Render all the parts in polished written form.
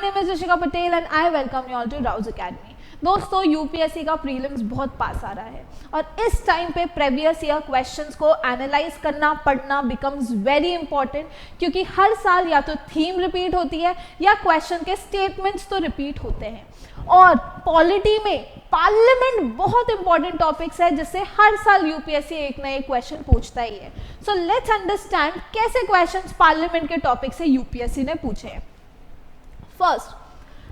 name is Rishika Patel and I welcome you all to Rouse Academy. दोस्तों UPSC का prelims बहुत पास आ रहा है और इस टाइम पे प्रीवियस ईयर क्वेश्चंस को एनालाइज करना पढ़ना बिकम्स वेरी इंपॉर्टेंट, क्योंकि हर साल या तो थीम रिपीट होती है या क्वेश्चन के स्टेटमेंट्स तो रिपीट होते हैं। और पॉलिटी में पार्लियामेंट बहुत इंपॉर्टेंट टॉपिक्स है जिससे हर साल यूपीएससी एक ना एक क्वेश्चन पूछता ही है। सो लेट्स अंडरस्टैंड कैसे क्वेश्चंस पार्लियामेंट के टॉपिक से यूपीएससी ने पूछे हैं। First,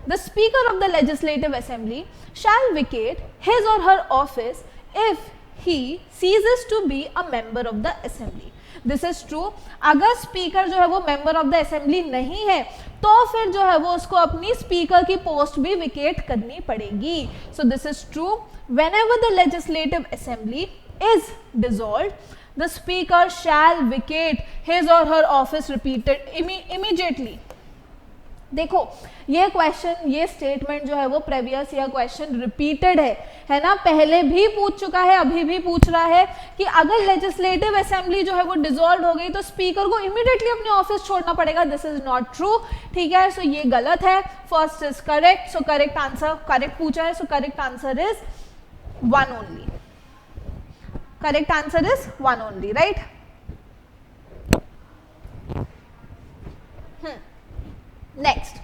the Speaker of the Legislative Assembly shall vacate his or her office if he ceases to be a member of the Assembly. This is true. अगर speaker जो है वो member of the assembly नहीं है तो फिर जो है वो उसको अपनी स्पीकर की पोस्ट भी विकेट करनी पड़ेगी। सो this is true. Whenever the Legislative Assembly is dissolved, the Speaker shall vacate his or her office repeated immediately. देखो ये क्वेश्चन, ये स्टेटमेंट जो है वो प्रीवियस ईयर क्वेश्चन रिपीटेड है ना, पहले भी पूछ चुका है, अभी भी पूछ रहा है कि अगर लेजिस्लेटिव असेंबली जो है वो डिसॉल्व हो गई तो स्पीकर को इमीडिएटली अपने ऑफिस छोड़ना पड़ेगा। दिस इज नॉट ट्रू, ठीक है। सो ये गलत है। First is correct. So correct answer, correct पूछा है, so correct answer is one only. Correct answer is one only, right. Next,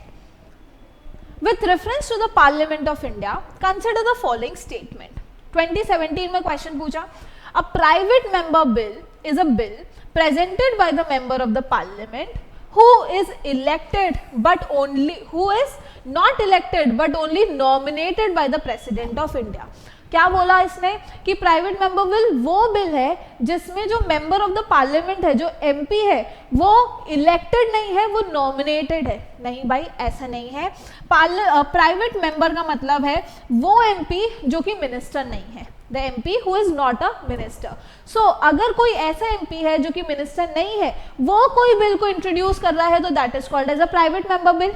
with reference to the Parliament of India, consider the following statement. 2017 में question पूछा, a private member bill is a bill presented by the member of the Parliament who is not elected but only nominated by the President of India. क्या बोला इसने कि private member bill वो bill है जिसमें जो member of the parliament है, जो एमपी है, वो इलेक्टेड नहीं है, वो नॉमिनेटेड है। नहीं भाई, ऐसा नहीं है। प्राइवेट मेंबर का मतलब है वो एमपी जो कि मिनिस्टर नहीं है, the MP who is not a minister. So अगर कोई ऐसा एमपी है जो कि मिनिस्टर नहीं है, वो कोई बिल को इंट्रोड्यूस कर रहा है तो that is called as a private member bill.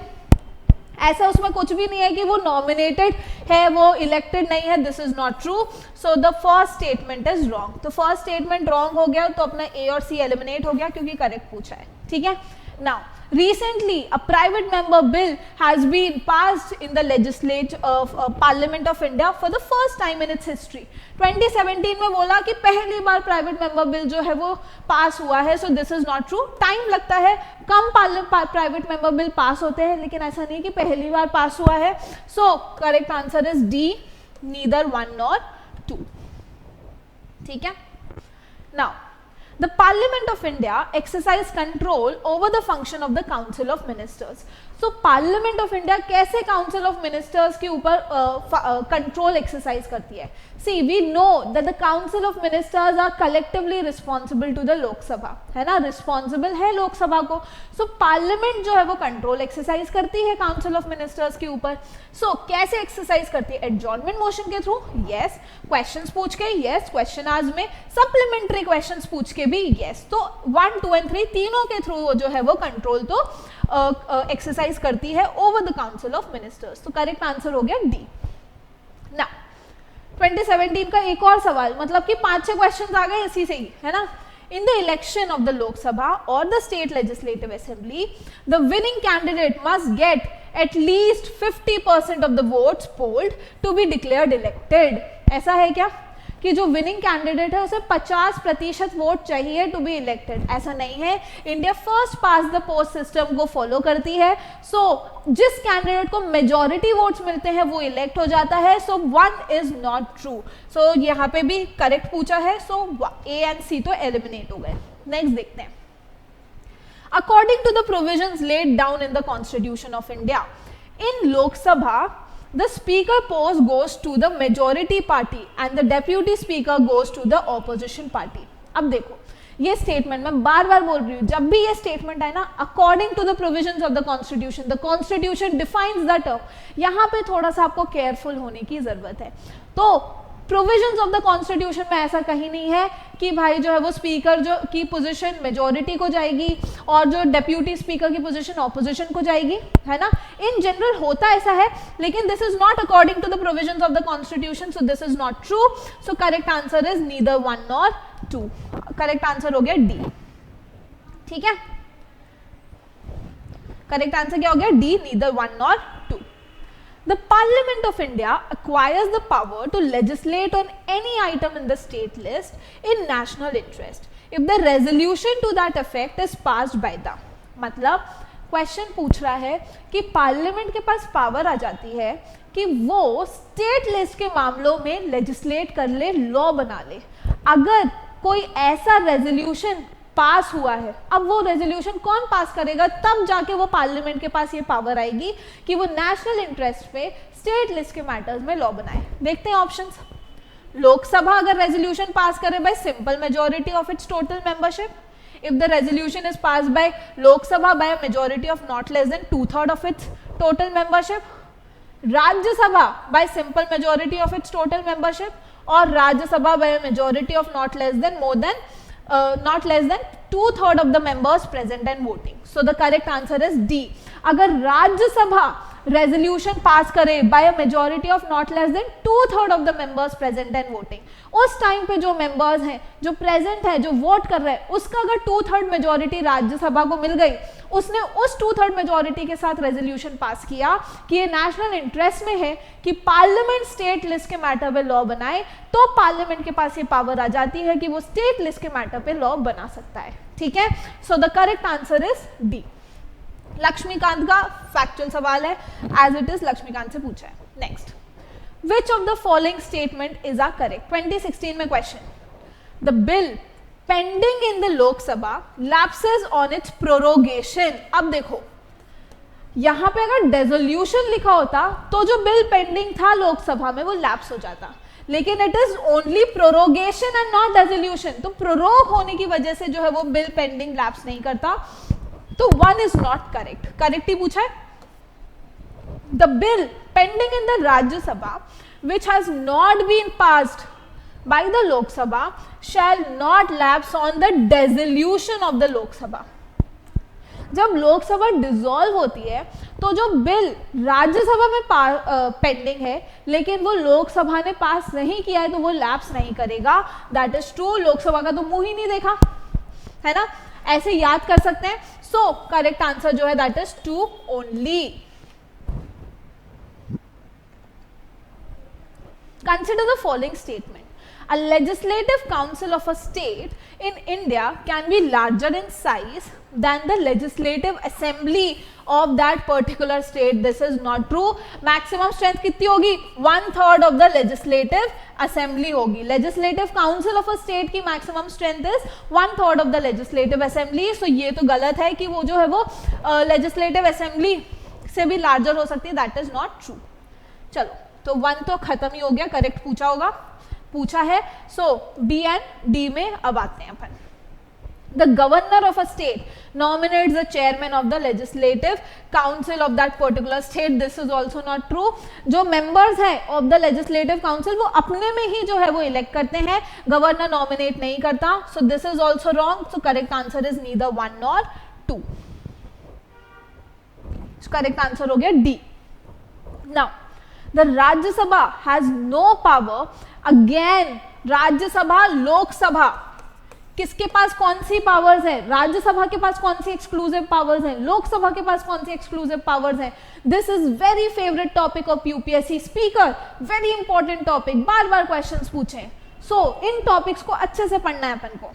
ऐसा उसमें कुछ भी नहीं है कि वो नॉमिनेटेड है, वो इलेक्टेड नहीं है। This is not true. So the first statement is wrong. तो फर्स्ट स्टेटमेंट रॉन्ग हो गया तो अपना ए और सी एलिमिनेट हो गया क्योंकि करेक्ट पूछा है, ठीक है। Now recently a private member bill has been passed in the legislature of Parliament of India for the first time in its history. 2017 में बोला कि पहली बार प्राइवेट मेंबर बिल जो है वो पास हुआ है। So this is not true. Time लगता है, कम प्राइवेट मेंबर बिल पास होते हैं, लेकिन ऐसा नहीं कि पहली बार पास हुआ है। So correct answer is D, neither 1 nor 2, ठीक है। Now the Parliament of India exercise control over the function of the Council of Ministers. So Parliament of India कैसे Council of Ministers के ऊपर कंट्रोल एक्सरसाइज करती है? See, we know that the Council of Ministers are collectively responsible to the लोक सभा, है ना, responsible है लोकसभा को। सो पार्लियामेंट जो है वो कंट्रोल एक्सरसाइज करती है काउंसिल ऑफ मिनिस्टर्स के ऊपर। सो कैसे एक्सरसाइज करती है? एडजॉर्नमेंट मोशन के थ्रू, यस। क्वेश्चंस पूछ के, यस। क्वेश्चन आवर्स में सप्लीमेंट्री क्वेश्चंस पूछ के भी, यस। तो 1, 2 and 3 तीनों के थ्रू जो है वो कंट्रोल तो एक्सरसाइज करती है over the council of ministers. तो करेक्ट आंसर हो गया डी। ना 2017 का एक और सवाल, मतलब कि 5-6 क्वेश्चन आ गए इसी से ही, है ना। In the election of the Lok Sabha or the state legislative assembly, the winning candidate must get at least 50% of the votes polled to be declared elected. ऐसा है क्या कि जो विनिंग कैंडिडेट है उसे 50% वोट चाहिए टू बी इलेक्टेड? ऐसा नहीं है। India first pass the post system को फॉलो करती है। सो जिस कैंडिडेट को मेजॉरिटी वोट्स मिलते हैं वो इलेक्ट हो जाता है। सो 1 इज नॉट ट्रू। सो यहाँ पे भी करेक्ट पूछा है। सो ए एंड सी तो एलिमिनेट हो गए। नेक्स्ट देखते हैं। According to the provisions laid down in the constitution of India, in Lok Sabha the speaker post goes to the majority party and the deputy speaker goes to the opposition party. अब देखो ये statement मैं बार बार बोल रही हूँ, जब भी ये स्टेटमेंट है ना, according to the provisions of the constitution defines the term, यहाँ पे थोड़ा सा आपको केयरफुल होने की जरूरत है। तो प्रोविजंस ऑफ द कॉन्स्टिट्यूशन में ऐसा कहीं नहीं है कि भाई जो है वो स्पीकर जो की पोजीशन मेजॉरिटी को जाएगी और जो डेप्यूटी स्पीकर की पोजीशन ऑपोजिशन को जाएगी, है ना। इन जनरल होता ऐसा है, लेकिन this is not according to the provisions of the constitution. So this is not true. So correct answer is neither 1 nor 2। Correct answer हो गया डी, ठीक है। करेक्ट आंसर क्या हो गया? D, neither 1 nor 2. The Parliament of India acquires the power to legislate on any item in the state list in national interest if the resolution to that effect is passed by the. मतलब question पूछ रहा है कि parliament के पास power आ जाती है कि वो स्टेट लिस्ट के मामलों में लेजिस्लेट कर ले, लॉ बना ले, अगर कोई ऐसा रेजोल्यूशन पास हुआ है. अब वो रेजोल्यूशन कौन पास करेगा? तब जाके वो पार्लियामेंट के पास ये पावर आएगी कि वो नेशनल इंटरेस्ट पे स्टेट लिस्ट के मैटर्स में लॉ बनाए. देखते हैं ऑप्शंस. लोकसभा अगर रेजोल्यूशन पास करे bye simple majority of its total membership, if the resolution is passed by Lok Sabha by a majority of not less than 2/3 of its total membership, Rajya Sabha by simple majority of its total membership, or Rajya Sabha by a majority of not less than 2/3 of the members present and voting. So the correct answer is D. अगर राज्य सभा resolution pass करे by a majority of not less than 2/3 of the members present and voting, उस time पे जो members हैं, जो present है, जो वोट कर रहे हैं, उसका अगर 2/3 मेजॉरिटी राज्यसभा को मिल गई, उसने उस 2/3 मेजॉरिटी के साथ रेजोल्यूशन पास किया कि ये नेशनल इंटरेस्ट में है कि पार्लियामेंट स्टेट लिस्ट के मैटर पे लॉ बनाए, तो पार्लियामेंट के पास ये पावर आ जाती है कि वो स्टेट लिस्ट के मैटर पे लॉ बना सकता है. ठीक है, so the correct answer is D. Laxmikanth का फैक्चुअल सवाल है, एज इट इज लक्ष्मीकांत से पूछा है. Next, which of the following statement is are correct? 2016 में question. The bill pending in the Lok Sabha lapses on its prorogation. अब देखो, यहां पे अगर रेजोल्यूशन लिखा होता तो जो बिल पेंडिंग था लोकसभा में वो लैप्स हो जाता, लेकिन it is only prorogation and not resolution. तो प्रोरोग होने की वजह से जो है वो बिल पेंडिंग लैप्स नहीं करता, तो 1 इज नॉट करेक्ट. करेक्ट ही पूछा है. The bill pending in the Rajya Sabha which has not been passed by the Lok Sabha shall not lapse on the dissolution of the Lok Sabha. जब लोकसभा डिसॉल्व होती है तो जो बिल राज्यसभा में पेंडिंग है लेकिन वो लोकसभा ने पास नहीं किया है, तो वो लैप्स नहीं करेगा. That is true. लोकसभा का तो मुंह ही नहीं देखा है ना, ऐसे याद कर सकते हैं. सो करेक्ट आंसर जो है that is 2 only. Consider the following statement. A legislative council of a state in India can be larger in size than the legislative assembly of that particular state. This is not true. Maximum strength कितनी होगी? 1/3 of the legislative assembly होगी. Legislative council of a state की maximum strength is 1/3 of the legislative assembly. So ये तो गलत है कि वो जो है वो legislative assembly से भी larger हो सकती है. That is not true. चलो, तो 1 तो खत्म ही हो गया, करेक्ट पूछा है. सो बी एंड डी में अब आते हैं अपन. The governor of a state nominates the chairman of the legislative council of that particular state. This is also not true. जो members हैं of the legislative council वो अपने में ही जो है वो elect करते हैं, गवर्नर nominate नहीं करता. So this is also wrong. So correct answer is neither 1 nor 2. Correct answer हो गया D. Now the Rajya Sabha has no power. Again, Rajya Sabha, Lok Sabha, किसके पास कौन सी पावर्स है? राज्यसभा के पास कौन सी एक्सक्लूसिव पावर्स हैं? लोकसभा के पास कौन सी एक्सक्लूसिव पावर्स हैं? This is very favourite topic of UPSC speaker. Very important topic, bar bar questions पूछे. सो इन टॉपिक्स को अच्छे से पढ़ना है अपन को.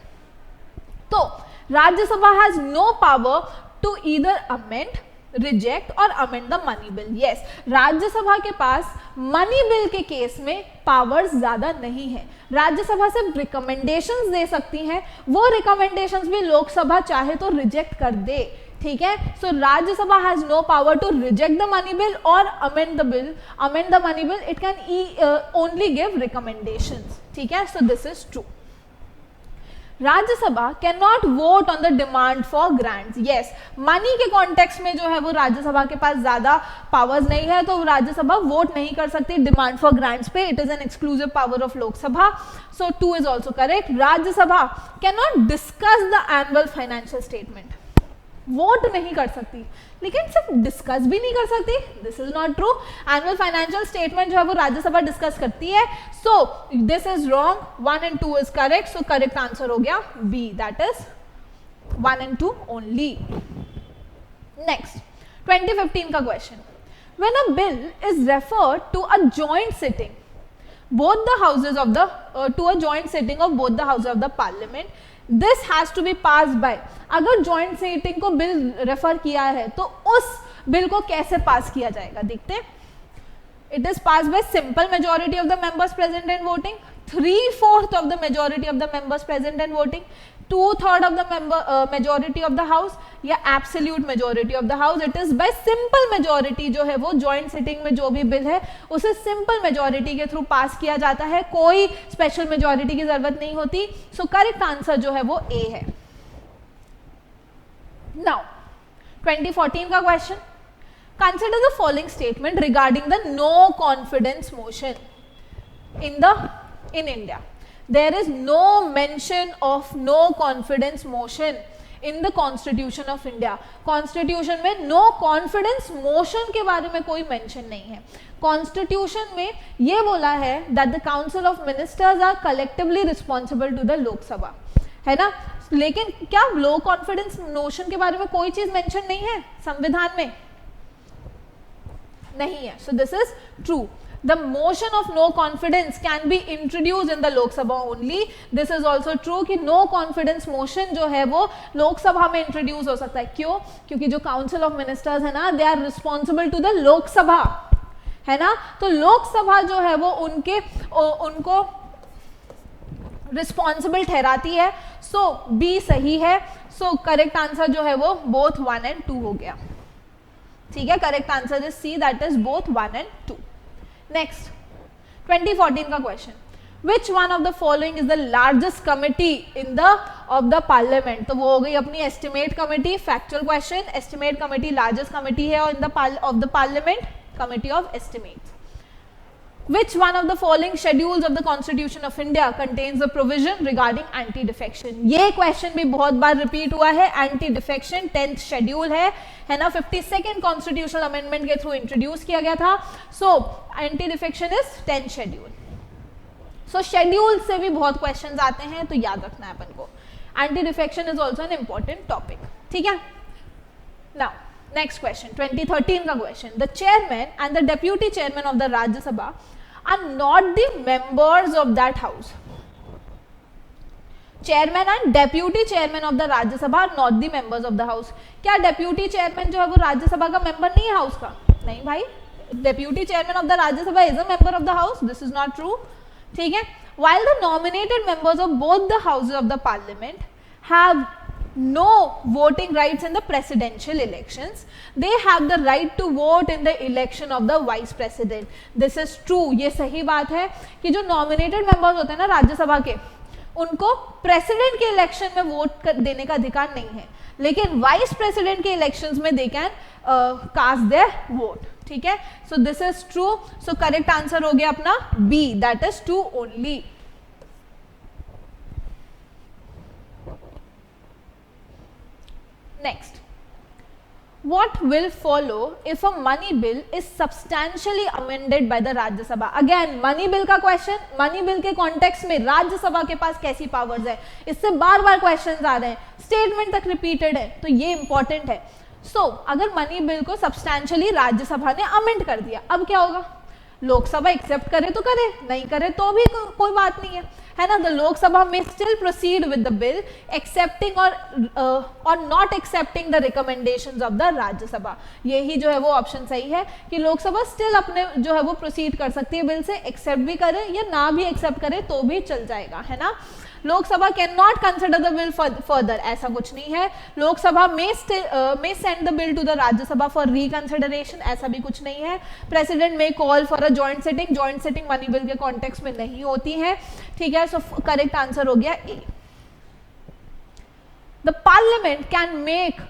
तो Rajya Sabha has no power to either amend, reject और amend the money bill. Yes, Rajya Sabha के पास मनी बिल के केस में पावर्स ज्यादा नहीं है. राज्यसभा सिर्फ रिकमेंडेशंस दे सकती हैं, वो रिकमेंडेशंस भी लोकसभा चाहे तो रिजेक्ट कर दे. ठीक है, so Rajya Sabha has no power to reject the money bill और amend the bill. Amend the money bill it can only give recommendations. ठीक है, so this is true. Rajya Sabha can not vote on the demand for grants. Yes, money के context में जो है वो राज्यसभा के पास ज्यादा पावर्स नहीं है, तो राज्यसभा वोट नहीं कर सकती डिमांड फॉर ग्रांट्स पे. It is an exclusive power of Lok Sabha. So 2 is also correct. Rajya Sabha can not discuss the annual financial statement. Vote नहीं कर सकती लेकिन सिर्फ डिस्कस भी नहीं कर सकती. This is not true. Annual financial statement जो है वो राज्यसभा डिस्कस करती है. So this is wrong. 1 and 2 is correct. So correct answer हो गया B, that is 1 and 2 only. Next, 2015 का question, when a bill is referred to a joint sitting both the houses of the to a joint sitting of both the houses of the parliament, this has to be passed by, अगर joint sitting को bill refer किया है तो उस bill को कैसे पास किया जाएगा, देखते हैं. It is passed by simple majority of the members present and voting, 3/4 of the majority of the members present and voting, 2/3 of the majority of the house, या absolute majority of the house. It is by simple majority जो है वो joint sitting में जो भी bill है उसे simple majority के थ्रू पास किया जाता है, कोई special majority की जरूरत नहीं होती. So correct answer जो है वो A है. Now 2014 का question, consider the following statement regarding the no confidence motion in India. There is no mention of no confidence motion in the Constitution of India. Constitution में no confidence motion के बारे में कोई mention नहीं है. Constitution में ये बोला है that the Council of Ministers are collectively responsible to the Lok Sabha, है ना. लेकिन क्या लो कॉन्फिडेंस मोशन के बारे में कोई चीज मेंशन नहीं है संविधान में? नहीं है. So this is true. The motion of no confidence can be introduced in the Lok Sabha only. This is also true कि no confidence motion जो है वो लोक सभा में इंट्रोड्यूस हो सकता है. क्यों? क्योंकि जो काउंसिल ऑफ मिनिस्टर्स है ना, they are responsible to the Lok Sabha, है ना. तो लोक सभा जो है वो उनको रिस्पॉन्सिबल ठहराती है. सो बी सही है. सो करेक्ट आंसर जो है वो बोथ 1 and 2 हो गया. ठीक है, correct answer is C, that is both 1 and 2. Next 2014 का question, which one of the following is the largest committee in the of the parliament. तो वो हो गई अपनी estimate committee. Factual question, estimate committee largest committee है और in the of the parliament, committee of estimates. Which one of the following schedules of the Constitution of India contains the provision regarding anti-defection? ये question भी बहुत बार repeat हुआ है. Anti-defection 10th schedule है ना. 52nd constitutional amendment के through introduce किया गया था. So anti-defection is 10th schedule. So schedule से भी बहुत क्वेश्चन आते हैं, तो याद रखना है अपन को. Anti-defection is also an important topic. ठीक है. नाउ नेक्स्ट क्वेश्चन, 2013 का question, the chairman and the deputy chairman of the Rajya Sabha are not the members of that house. Chairman and deputy chairman of the Rajya Sabha are not the members of the house. क्या deputy chairman जो है वो राज्यसभा का member नहीं है house का? नहीं भाई, deputy chairman of the Rajya Sabha is a member of the house. This is not true. ठीक है. While the nominated members of both the houses of the parliament have no voting rights in the presidential elections, they have the right to vote in the election of the vice president. This is true. ये सही बात है कि जो nominated members होते हैं ना राज्यसभा के, उनको प्रेसिडेंट के इलेक्शन में वोट देने का अधिकार नहीं है, लेकिन वाइस प्रेसिडेंट के इलेक्शंस में they can cast their vote. ठीक है. So this is true. So correct answer हो गया अपना B, that is 2 only. Next, what will follow if a money bill is substantially amended by the Rajya Sabha? Again, money bill का question, money bill के context में राज्य सभा के पास कैसी powers है, इससे बार बार questions आ रहे हैं, statement तक repeated है, तो ये important है. So, अगर money bill को substantially राज्य सभा ने amend कर दिया, अब क्या होगा? लोकसभा एक्सेप्ट करे तो करे, नहीं करे तो भी कोई बात नहीं है ना. द लोकसभा में still proceed with the bill excepting और not excepting the recommendations of the Rajya Sabha. यही जो है वो ऑप्शन सही है कि लोकसभा स्टिल अपने जो है वो प्रोसीड कर सकती है बिल से, एक्सेप्ट भी करे या ना भी एक्सेप्ट करे तो भी चल जाएगा, है ना. Lok Sabha can not consider the bill further, ऐसा कुछ नहीं है. Lok Sabha may send the bill to the Rajya Sabha for reconsideration, ऐसा भी कुछ नहीं है. President may call for a joint sitting money bill के कॉन्टेक्स्ट में नहीं होती है. ठीक है. सो करेक्ट आंसर हो गया A. The parliament can make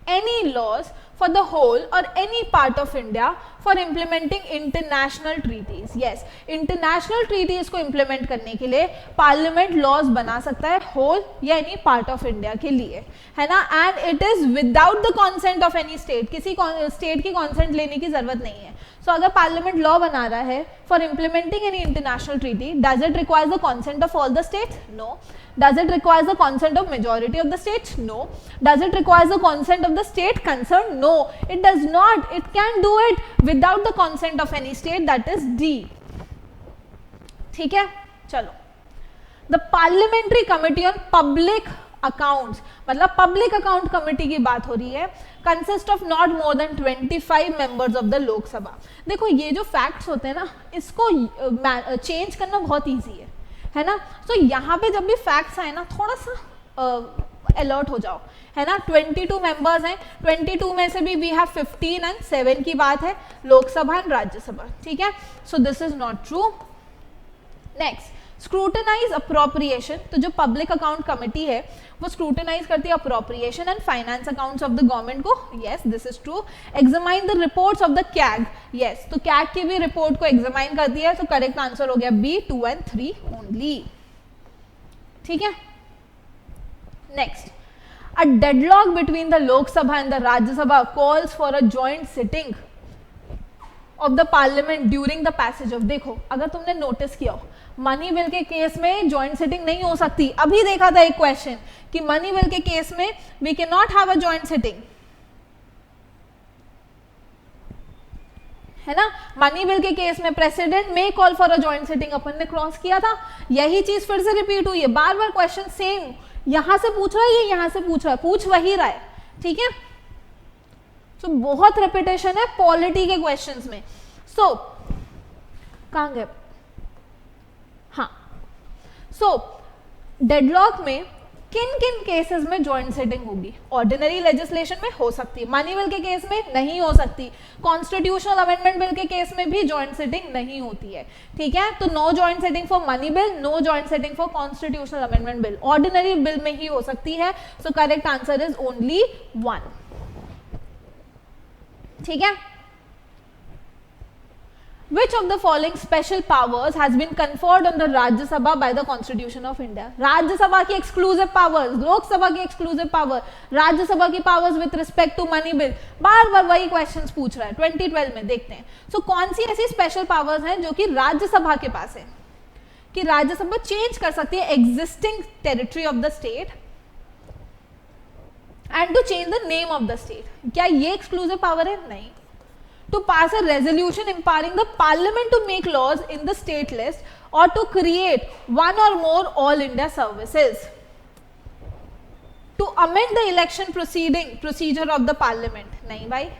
any laws for the whole or any part of India for implementing international treaties. Yes, international treaties को इम्प्लीमेंट करने के लिए पार्लियामेंट लॉज बना सकता है होल या एनी पार्ट ऑफ इंडिया के लिए, है ना. And it is without the consent of any state. किसी स्टेट की कॉन्सेंट लेने की जरूरत नहीं है. सो अगर पार्लियामेंट लॉ बना रहा है for implementing any international treaty, does it requires the consent of all the states? No. Does it require the consent of majority of the states? No. Does it require the consent of the state concerned? No, it does not. It can do it without the consent of any state. That is D. ठीक है, चलो. The Parliamentary Committee on Public Accounts, मतलब public account committee की बात हो रही है, consist of not more than 25 members of the Lok Sabha. देखो ये जो फैक्ट्स होते हैं ना, इसको चेंज करना बहुत ईजी है ना. तो यहाँ पे जब भी फैक्ट्स आए ना, थोड़ा सा अलर्ट हो जाओ, है ना. 22 मेंबर्स हैं, 22 में से भी वी हैव 15 एंड 7 की बात है, लोकसभा एंड राज्यसभा. ठीक है, so this is not true. Next, scrutinise appropriation. तो जो पब्लिक अकाउंट कमेटी है वो स्क्रूटनाइज करती है appropriation and finance accounts of the government को. Yes, this is true. Examine the reports of the CAG. यस, तो कैग की भी रिपोर्ट को एग्जामाइन करती है. तो करेक्ट आंसर हो गया बी, 2 and 3 ओनली. ठीक है. Next, a deadlock between the Lok Sabha and the Rajya Sabha calls for a joint sitting of the parliament during the passage of. देखो अगर तुमने नोटिस किया हो, मनी बिल के केस में जॉइंट सिटिंग नहीं हो सकती. अभी देखा था एक क्वेश्चन कि मनी बिल के केस में we can not have a joint sitting, है ना. मनी बिल के केस में president may call for a joint sitting, अपन ने क्रॉस किया था. यही चीज फिर से रिपीट हुई है, बार बार क्वेश्चन सेम, यहां से पूछ रहा है, ये यहां से पूछ रहा है, पूछ वही रहा है. ठीक है, तो बहुत रेपिटेशन है पॉलिटी के क्वेश्चंस में. सो कहां गए? हाँ, सो डेडलॉक में किन किन केसेस में जॉइंट सिटिंग होगी? ऑर्डिनरी लेजिस्लेशन में हो सकती है, मनी बिल के केस में नहीं हो सकती, कॉन्स्टिट्यूशनल अमेंडमेंट बिल के केस में भी जॉइंट सिटिंग नहीं होती है. ठीक है, तो no joint sitting for money bill, no joint sitting for constitutional amendment bill. Ordinary bill में ही हो सकती है. So correct answer is only 1. ठीक है. Which of the following special powers has been conferred on the Rajya Sabha by the Constitution of India? राज्य सभा की exclusive powers, लोकसभा की exclusive power, राज्य सभा की powers with respect to money bill. बार बार वही questions पूछ रहा है. 2012 में देखते हैं. So कौन सी ऐसी special powers हैं जो कि राज्य सभा के पास है, कि राज्य सभा चेंज कर सकती है existing territory of the state and to change the name of the state. क्या ये exclusive power है? नहीं. To pass a resolution empowering the parliament to make laws in the state list or to create one or more all India services. To amend the election procedure of the parliament. नहीं भाई,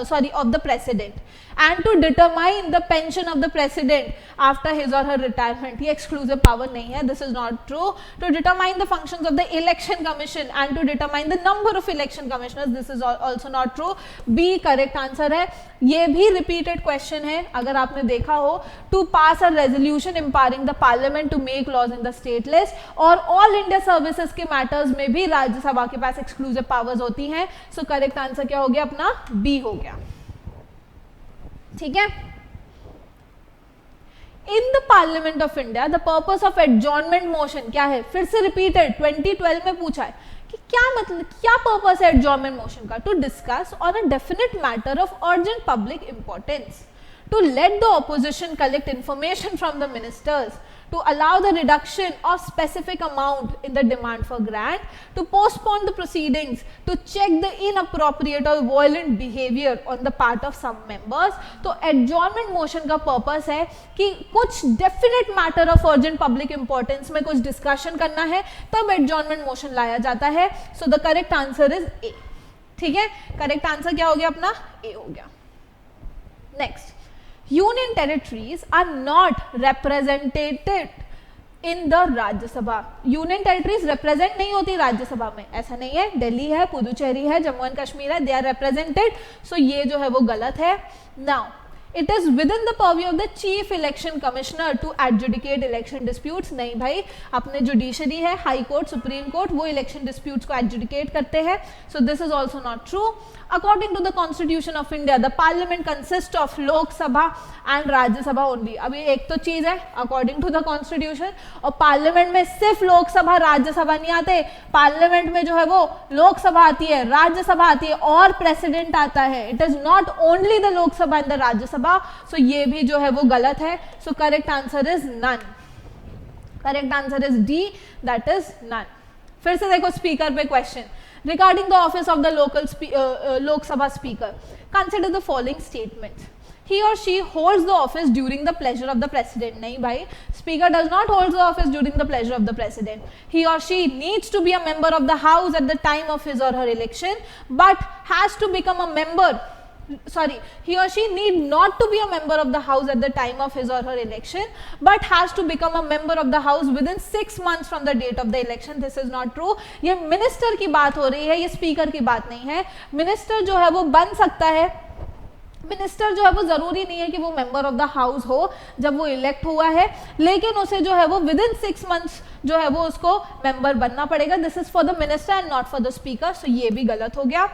sorry, of the president, and to determine the pension of the president after his or her retirement. ये exclusive power नहीं है. This is not true. To determine the functions of the election commission and to determine the number of election commissioners. This is also not true. B correct answer है. ये भी repeated question है, अगर आपने देखा हो. To pass a resolution empowering the parliament to make laws in the state list और all India services के matters में भी राज्यसभा के पास exclusive powers होती हैं. So correct answer क्या हो गया अपना? B हो गया. ठीक है. In the parliament of India the purpose of adjournment motion क्या है? फिर से रिपीटेड 2012 में पूछा है कि क्या मतलब, क्या पर्पस है एडजॉर्नमेंट मोशन का? To discuss on a definite matter of urgent public importance, to let the opposition collect information from the ministers, to allow the reduction of specific amount in the demand for grant, to postpone the proceedings, to check the inappropriate or violent behavior on the part of some members. तो adjournment motion का purpose है कि कुछ definite matter of urgent public importance में कुछ discussion करना है, तब adjournment motion लाया जाता है. So the correct answer is A. ठीक है, correct answer क्या हो गया अपना? A हो गया. Next, Union territories are not represented in the राज्य सभा. यूनियन टेरिटरीज रिप्रेजेंट नहीं होती राज्यसभा में, ऐसा नहीं है. दिल्ली है, पुदुचेरी है, जम्मू एंड कश्मीर है, दे आर रिप्रेजेंटेड. सो ये जो है वो गलत है. Now it is with in the purview of the chief election commissioner to adjudicate election disputes. नहीं भाई, अपने जुडिशरी है, हाई कोर्ट, सुप्रीम कोर्ट, वो इलेक्शन डिस्प्यूट्स को एडजुडिकेट करते हैं। So this is also not true. According to the constitution of India the parliament consist of Lok Sabha and Rajya Sabha only. अभी एक तो चीज है अकॉर्डिंग टू द कॉन्स्टिट्यूशन, और पार्लियामेंट में सिर्फ लोकसभा राज्यसभा नहीं आते, पार्लियामेंट में जो है वो लोकसभा आती है, राज्यसभा आती है और प्रेसिडेंट आता है। It is not only the Lok Sabha and the Rajya Sabha. So ये भी जो है वो गलत है। So correct answer is none. Correct answer is D, that is none. फिर से देखो स्पीकर पे question regarding the office of the Lok Sabha speaker. Consider the following statements. He or she holds the office during the pleasure of the president. नहीं भाई, speaker does not hold the office during the pleasure of the president. He or she needs to be a member of the house at the time of his or her election, but has to become a member. Sorry, he or she need not to be a member of the house at the time of his or her election, but has to become a member of the house within 6 months from the date of the election. This is not true. ये minister की बात हो रही है, ये speaker की बात नहीं है। मिनिस्टर जो है वो बन सकता है, मिनिस्टर जो है वो जरूरी नहीं है कि वो मेंबर ऑफ द हाउस हो जब वो इलेक्ट हुआ है, लेकिन उसे जो है वो विद इन 6 मंथ्स जो है वो उसको मेंबर बनना पड़ेगा। This is for the minister and not for the speaker. So ये भी गलत हो गया।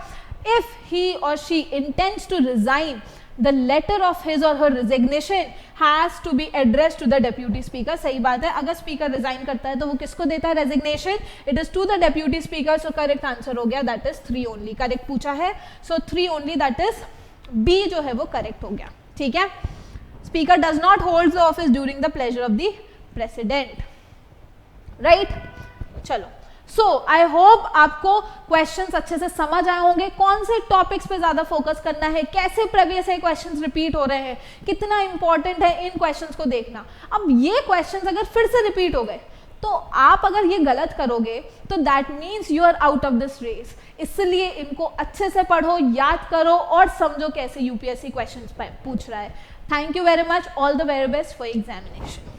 If he or she intends to resign, the letter of his or her resignation has to be addressed to the deputy speaker. सही बात है, अगर speaker resign करता है तो वो किसको देता है resignation? It is to the deputy speaker. So correct answer हो गया, दैट इज 3 ओनली। करेक्ट पूछा है, so 3 only, that is B जो है वो करेक्ट हो गया। ठीक है, speaker does not hold the office during the pleasure of the president, right. चलो, सो आई होप आपको क्वेश्चंस अच्छे से समझ आए होंगे, कौन से टॉपिक्स पे ज्यादा फोकस करना है, कैसे प्रीवियस क्वेश्चंस रिपीट हो रहे हैं, कितना इंपॉर्टेंट है इन क्वेश्चंस को देखना। अब ये क्वेश्चंस अगर फिर से रिपीट हो गए तो आप अगर ये गलत करोगे तो that means you are out of this race. इसलिए इनको अच्छे से पढ़ो, याद करो और समझो कैसे यूपीएससी क्वेश्चंस पूछ रहा है। Thank you very much, all the very best for examination.